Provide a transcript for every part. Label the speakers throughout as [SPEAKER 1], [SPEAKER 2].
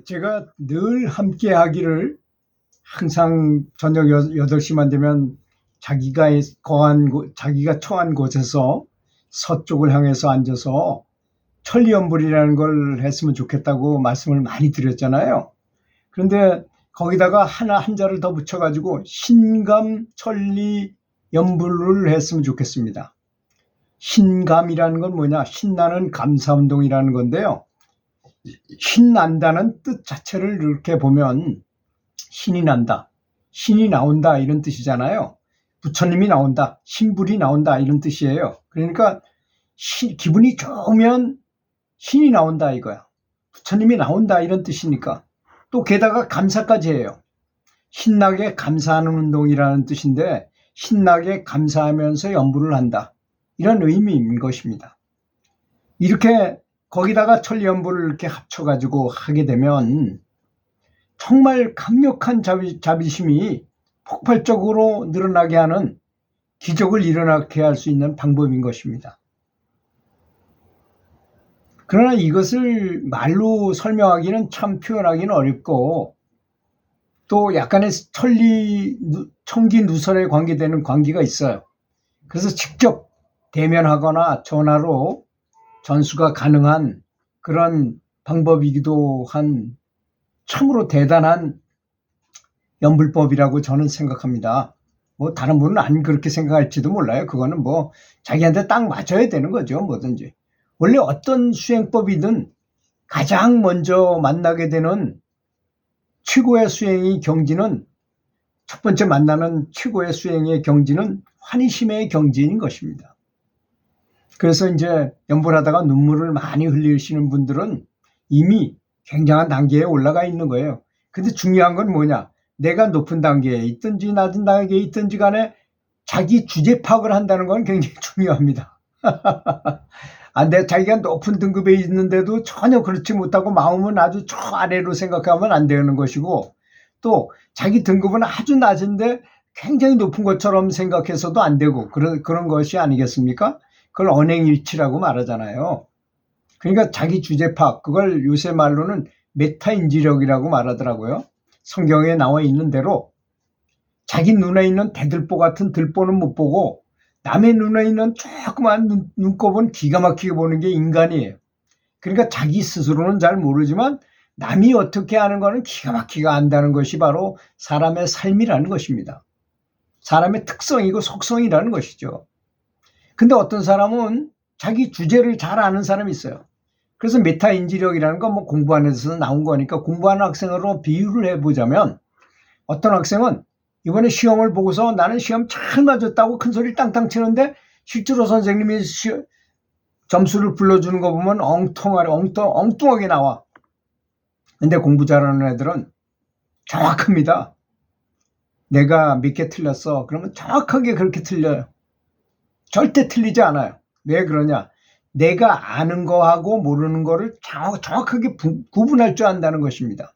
[SPEAKER 1] 제가 늘 함께 하기를 항상 저녁 8시만 되면 자기가 처한 곳에서 서쪽을 향해서 앉아서 천리연불이라는 걸 했으면 좋겠다고 말씀을 많이 드렸잖아요. 그런데 거기다가 하나 한자를 더 붙여가지고 신감천리연불을 했으면 좋겠습니다. 신감이라는 건 뭐냐? 신나는 감사운동이라는 건데요. 신난다는 뜻 자체를 이렇게 보면 신이 난다, 신이 나온다 이런 뜻이잖아요. 부처님이 나온다, 신불이 나온다 이런 뜻이에요. 그러니까 기분이 좋으면 신이 나온다 이거야. 부처님이 나온다 이런 뜻이니까. 또 게다가 감사까지 해요. 신나게 감사하는 운동이라는 뜻인데 신나게 감사하면서 연불을 한다. 이런 의미인 것입니다. 이렇게 거기다가 천리연불을 이렇게 합쳐가지고 하게 되면 정말 강력한 자비심이 폭발적으로 늘어나게 하는 기적을 일어나게 할 수 있는 방법인 것입니다. 그러나 이것을 말로 설명하기는 참 표현하기는 어렵고 또 약간의 청기 누설에 관계되는 관계가 있어요. 그래서 직접 대면하거나 전화로 전수가 가능한 그런 방법이기도 한 참으로 대단한 연불법이라고 저는 생각합니다. 뭐 다른 분은 안 그렇게 생각할지도 몰라요. 그거는 뭐 자기한테 딱 맞아야 되는 거죠. 뭐든지. 원래 어떤 수행법이든 가장 먼저 만나게 되는 최고의 수행의 경지는 첫 번째 만나는 최고의 수행의 경지는 환희심의 경지인 것입니다. 그래서 이제 연불하다가 눈물을 많이 흘리시는 분들은 이미 굉장한 단계에 올라가 있는 거예요. 근데 중요한 건 뭐냐? 내가 높은 단계에 있든지 낮은 단계에 있든지 간에 자기 주제 파악을 한다는 건 굉장히 중요합니다. 자기가 높은 등급에 있는데도 전혀 그렇지 못하고 마음은 아주 저 아래로 생각하면 안 되는 것이고 또 자기 등급은 아주 낮은데 굉장히 높은 것처럼 생각해서도 안 되고 그런 것이 아니겠습니까? 그걸 언행일치라고 말하잖아요. 그러니까 자기 주제 파악, 그걸 요새 말로는 메타인지력이라고 말하더라고요. 성경에 나와 있는 대로 자기 눈에 있는 대들보 같은 들보는 못 보고 남의 눈에 있는 조그만 눈곱은 기가 막히게 보는 게 인간이에요. 그러니까 자기 스스로는 잘 모르지만 남이 어떻게 하는 거는 기가 막히게 안다는 것이 바로 사람의 삶이라는 것입니다. 사람의 특성이고 속성이라는 것이죠. 근데 어떤 사람은 자기 주제를 잘 아는 사람이 있어요. 그래서 메타인지력이라는 건 뭐 공부하는 데서 나온 거니까 공부하는 학생으로 비유를 해보자면 어떤 학생은 이번에 시험을 보고서 나는 시험 잘 맞았다고 큰 소리 땅땅 치는데 실제로 선생님이 점수를 불러주는 거 보면 엉뚱하게 나와. 근데 공부 잘하는 애들은 정확합니다. 내가 몇 개 틀렸어. 그러면 정확하게 그렇게 틀려요. 절대 틀리지 않아요. 왜 그러냐? 내가 아는 거하고 모르는 거를 정확하게 구분할 줄 안다는 것입니다.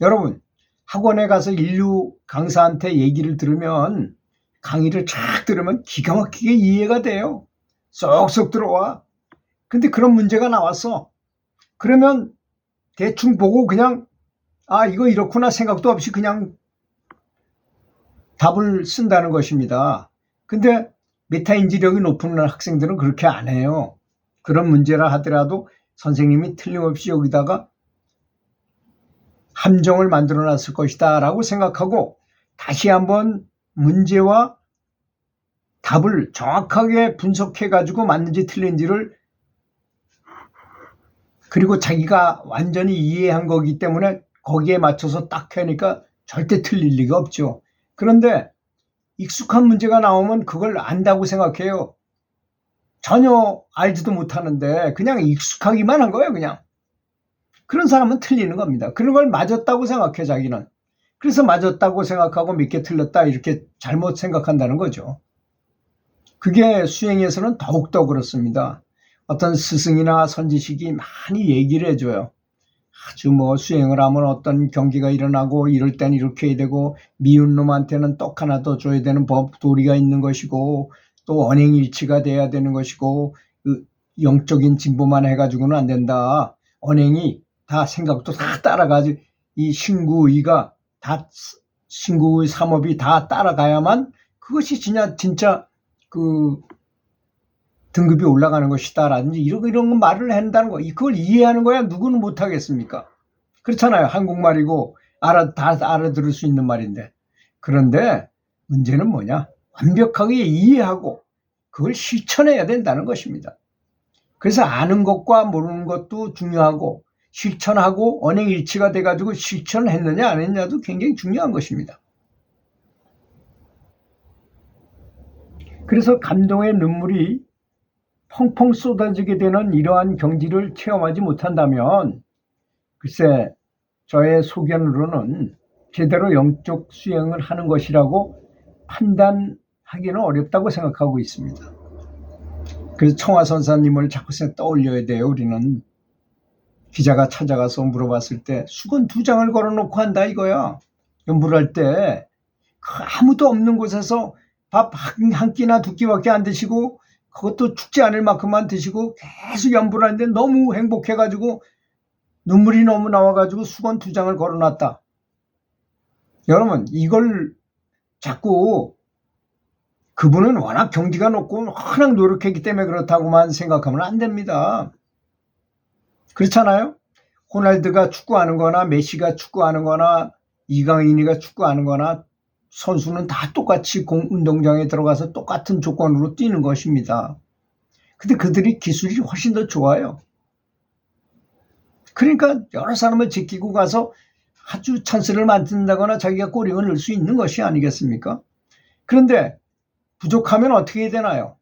[SPEAKER 1] 여러분, 학원에 가서 인류 강사한테 얘기를 들으면 강의를 쫙 들으면 기가 막히게 이해가 돼요. 쏙쏙 들어와. 근데 그런 문제가 나왔어. 그러면 대충 보고 그냥 이거 이렇구나 생각도 없이 그냥 답을 쓴다는 것입니다. 근데 메타인지력이 높은 학생들은 그렇게 안 해요. 그런 문제라 하더라도 선생님이 틀림없이 여기다가 함정을 만들어 놨을 것이다 라고 생각하고 다시 한번 문제와 답을 정확하게 분석해 가지고 맞는지 틀린지를 그리고 자기가 완전히 이해한 거기 때문에 거기에 맞춰서 딱 하니까 절대 틀릴 리가 없죠. 그런데 익숙한 문제가 나오면 그걸 안다고 생각해요. 전혀 알지도 못하는데 그냥 익숙하기만 한 거예요. 그냥. 그런 사람은 틀리는 겁니다. 그런 걸 맞았다고 생각해 자기는. 그래서 맞았다고 생각하고 몇 개 틀렸다 이렇게 잘못 생각한다는 거죠. 그게 수행에서는 더욱더 그렇습니다. 어떤 스승이나 선지식이 많이 얘기를 해줘요. 아주 뭐 수행을 하면 어떤 경기가 일어나고 이럴 땐 이렇게 해야 되고 미운 놈한테는 떡 하나 더 줘야 되는 도리가 있는 것이고 또 언행일치가 돼야 되는 것이고 영적인 진보만 해가지고는 안 된다. 언행이 다 생각도 다 따라가지. 이 신구의가 다 신구의 삼업이 다 따라가야만 그것이 진짜 그 등급이 올라가는 것이다라든지 이런 말을 한다는 거. 그걸 이해하는 거야 누구는 못 하겠습니까? 그렇잖아요. 한국말이고 다 알아들을 수 있는 말인데. 그런데 문제는 뭐냐? 완벽하게 이해하고 그걸 실천해야 된다는 것입니다. 그래서 아는 것과 모르는 것도 중요하고 실천하고 언행일치가 돼가지고 실천을 했느냐 안 했느냐도 굉장히 중요한 것입니다. 그래서 감동의 눈물이 펑펑 쏟아지게 되는 이러한 경지를 체험하지 못한다면 글쎄 저의 소견으로는 제대로 영적 수행을 하는 것이라고 판단하기는 어렵다고 생각하고 있습니다. 그래서 청화선사님을 자꾸 떠올려야 돼요. 우리는 기자가 찾아가서 물어봤을 때 수건 2장을 걸어놓고 한다 이거야. 연불 할 때 아무도 없는 곳에서 밥 한 끼나 2끼밖에 안 드시고 그것도 죽지 않을 만큼만 드시고 계속 연불하는데 너무 행복해가지고 눈물이 너무 나와가지고 수건 2장을 걸어놨다. 여러분 이걸 자꾸 그분은 워낙 경지가 높고 워낙 노력했기 때문에 그렇다고만 생각하면 안 됩니다. 그렇잖아요? 호날두가 축구하는 거나 메시가 축구하는 거나 이강인이가 축구하는 거나 선수는 다 똑같이 운동장에 들어가서 똑같은 조건으로 뛰는 것입니다. 근데 그들이 기술이 훨씬 더 좋아요. 그러니까 여러 사람을 제끼고 가서 아주 찬스를 만든다거나 자기가 골을 넣을 수 있는 것이 아니겠습니까? 그런데 부족하면 어떻게 해야 되나요?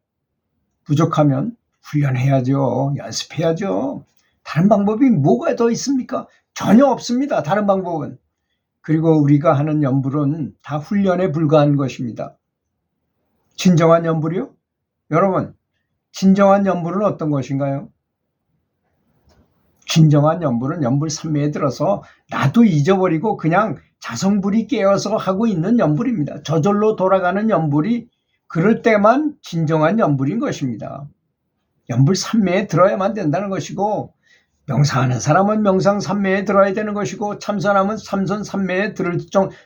[SPEAKER 1] 부족하면 훈련해야죠. 연습해야죠. 다른 방법이 뭐가 더 있습니까? 전혀 없습니다. 다른 방법은. 그리고 우리가 하는 연불은 다 훈련에 불과한 것입니다. 진정한 연불이요? 여러분, 진정한 연불은 어떤 것인가요? 진정한 연불은 연불 삼매에 들어서 나도 잊어버리고 그냥 자성불이 깨어서 하고 있는 연불입니다. 저절로 돌아가는 연불이 그럴 때만 진정한 연불인 것입니다. 연불 삼매에 들어야만 된다는 것이고 명상하는 사람은 명상 삼매에 들어야 되는 것이고 참선하면 참선 삼매에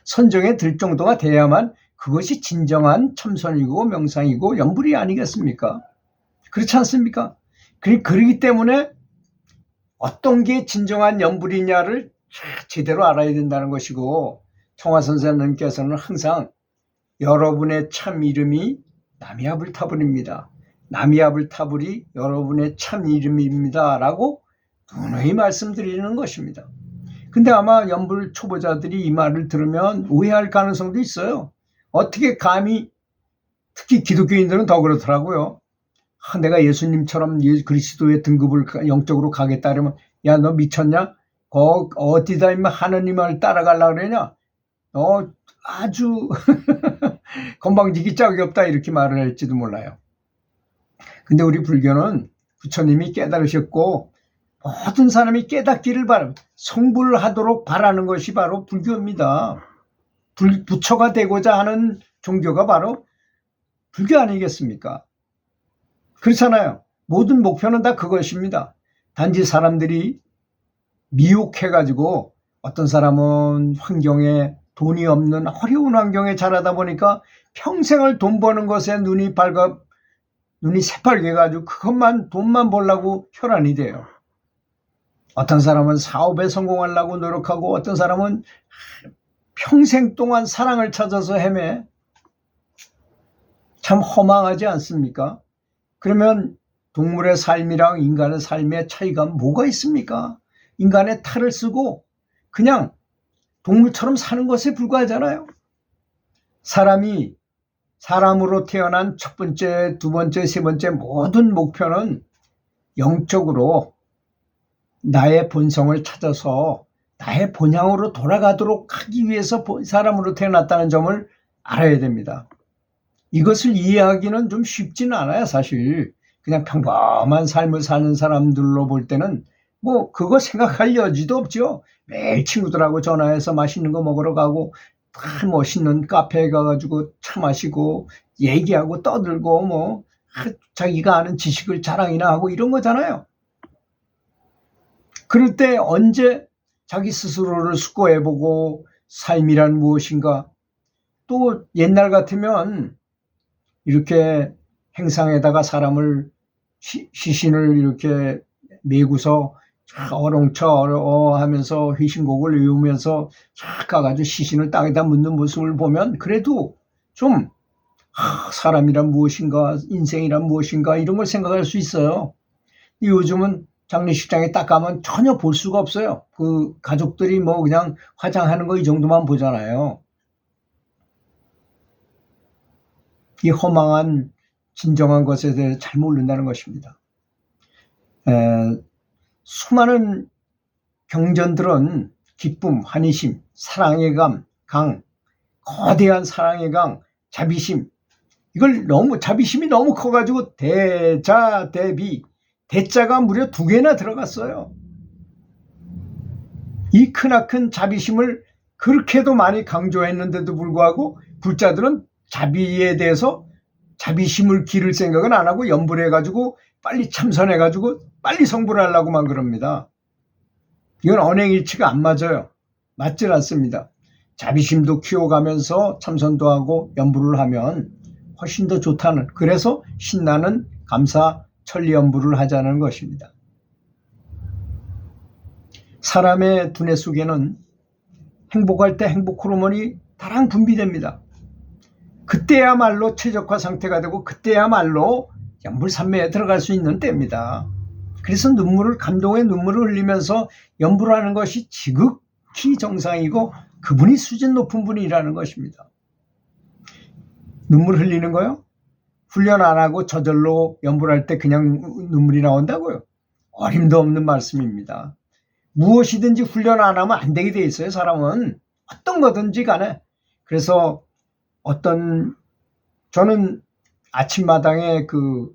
[SPEAKER 1] 선정에 들 정도가 돼야만 그것이 진정한 참선이고 명상이고 연불이 아니겠습니까? 그렇지 않습니까? 그렇기 때문에 어떤 게 진정한 연불이냐를 제대로 알아야 된다는 것이고 청화 선생님께서는 항상 여러분의 참 이름이 나미아불타불입니다. 나미아불타불이 여러분의 참 이름입니다. 라고 누누이 말씀드리는 것입니다. 근데 아마 연불 초보자들이 이 말을 들으면 오해할 가능성도 있어요. 어떻게 감히 특히 기독교인들은 더 그렇더라고요. 내가 예수님처럼 그리스도의 등급을 영적으로 가겠다 그러면 야 너 미쳤냐? 어디다 하느님을 따라가려고 그러냐? 너 아주 건방지기 짝이 없다 이렇게 말을 할지도 몰라요. 근데 우리 불교는 부처님이 깨달으셨고 모든 사람이 깨닫기를 성불하도록 바라는 것이 바로 불교입니다. 부처가 되고자 하는 종교가 바로 불교 아니겠습니까? 그렇잖아요. 모든 목표는 다 그것입니다. 단지 사람들이 미혹해가지고 어떤 사람은 환경에 돈이 없는 어려운 환경에 자라다 보니까 평생을 돈 버는 것에 눈이 새빨개 가지고 그것만 돈만 벌려고 혈안이 돼요. 어떤 사람은 사업에 성공하려고 노력하고 어떤 사람은 평생 동안 사랑을 찾아서 헤매. 참 허망하지 않습니까? 그러면 동물의 삶이랑 인간의 삶의 차이가 뭐가 있습니까? 인간의 탈을 쓰고 그냥 동물처럼 사는 것에 불과하잖아요. 사람이 사람으로 태어난 첫 번째, 두 번째, 세 번째 모든 목표는 영적으로 나의 본성을 찾아서 나의 본향으로 돌아가도록 하기 위해서 사람으로 태어났다는 점을 알아야 됩니다. 이것을 이해하기는 좀 쉽지는 않아요, 사실. 그냥 평범한 삶을 사는 사람들로 볼 때는 뭐 그거 생각할 여지도 없죠. 매일 친구들하고 전화해서 맛있는 거 먹으러 가고 다 멋있는 카페에 가가지고 차 마시고 얘기하고 떠들고 뭐 자기가 아는 지식을 자랑이나 하고 이런 거잖아요. 그럴 때 언제 자기 스스로를 숙고해보고 삶이란 무엇인가, 또 옛날 같으면 이렇게 행상에다가 사람을 시신을 이렇게 메고서 어렁쳐 하면서 회신곡을 외우면서 쫙 가가지고 시신을 땅에다 묻는 모습을 보면 그래도 좀 사람이란 무엇인가, 인생이란 무엇인가 이런 걸 생각할 수 있어요. 요즘은 장례식장에 딱 가면 전혀 볼 수가 없어요. 그 가족들이 뭐 그냥 화장하는 거 이 정도만 보잖아요. 이 허망한 진정한 것에 대해 잘 모른다는 것입니다. 수많은 경전들은 기쁨, 환희심, 사랑의 강, 거대한 사랑의 강, 자비심, 이걸 자비심이 너무 커가지고 대자, 대비, 대자가 무려 2개나 들어갔어요. 이 크나큰 자비심을 그렇게도 많이 강조했는데도 불구하고 불자들은 자비에 대해서 자비심을 기를 생각은 안 하고 염불해가지고 빨리 참선해가지고 빨리 성불을 하려고만 그럽니다. 이건 언행일치가 안 맞아요. 맞질 않습니다. 자비심도 키워가면서 참선도 하고 염불을 하면 훨씬 더 좋다는, 그래서 신나는 감사 천리염불을 하자는 것입니다. 사람의 두뇌 속에는 행복할 때 행복 호르몬이 다량 분비됩니다. 그때야말로 최적화 상태가 되고 그때야말로 염불삼매에 들어갈 수 있는 때입니다. 그래서 감동의 눈물을 흘리면서 염불하는 것이 지극히 정상이고 그분이 수준 높은 분이라는 것입니다. 눈물 흘리는 거요? 훈련 안 하고 저절로 염불할 때 그냥 눈물이 나온다고요? 어림도 없는 말씀입니다. 무엇이든지 훈련 안 하면 안 되게 돼 있어요. 사람은 어떤 거든지 간에. 그래서 저는 아침마당에 그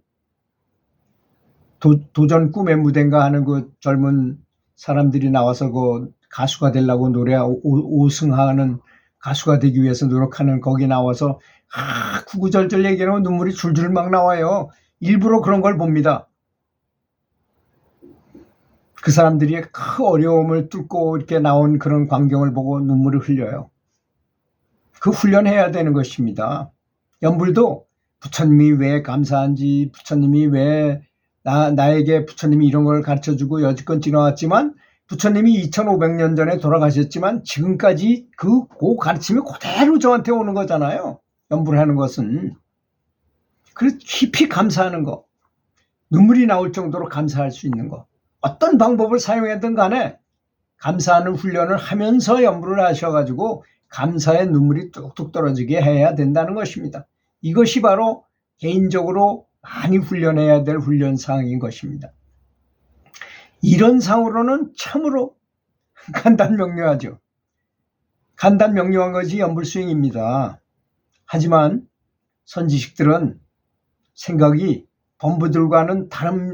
[SPEAKER 1] 도전 꿈의 무대인가 하는 그 젊은 사람들이 나와서 그 가수가 되려고 오승하는 가수가 되기 위해서 노력하는 거기 나와서 구구절절 얘기하면 눈물이 줄줄 막 나와요. 일부러 그런 걸 봅니다. 그 사람들이 큰 어려움을 뚫고 이렇게 나온 그런 광경을 보고 눈물을 흘려요. 그 훈련해야 되는 것입니다. 염불도 부처님이 왜 감사한지, 부처님이 왜 나에게 부처님이 이런 걸 가르쳐주고 여지껏 지나왔지만 부처님이 2500년 전에 돌아가셨지만 지금까지 그 가르침이 그대로 저한테 오는 거잖아요. 염불하는 것은. 그래서 깊이 감사하는 거, 눈물이 나올 정도로 감사할 수 있는 거, 어떤 방법을 사용하든 간에 감사하는 훈련을 하면서 염불을 하셔가지고 감사의 눈물이 뚝뚝 떨어지게 해야 된다는 것입니다. 이것이 바로 개인적으로 많이 훈련해야 될 훈련사항인 것입니다. 이런 상으로는 참으로 간단명료하죠. 간단명료한 것이 염불수행입니다. 하지만 선지식들은 생각이 범부들과는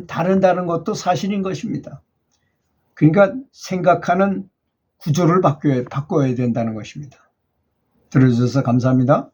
[SPEAKER 1] 다른다는 것도 사실인 것입니다. 그러니까 생각하는 구조를 바꿔야 된다는 것입니다. 들어주셔서 감사합니다.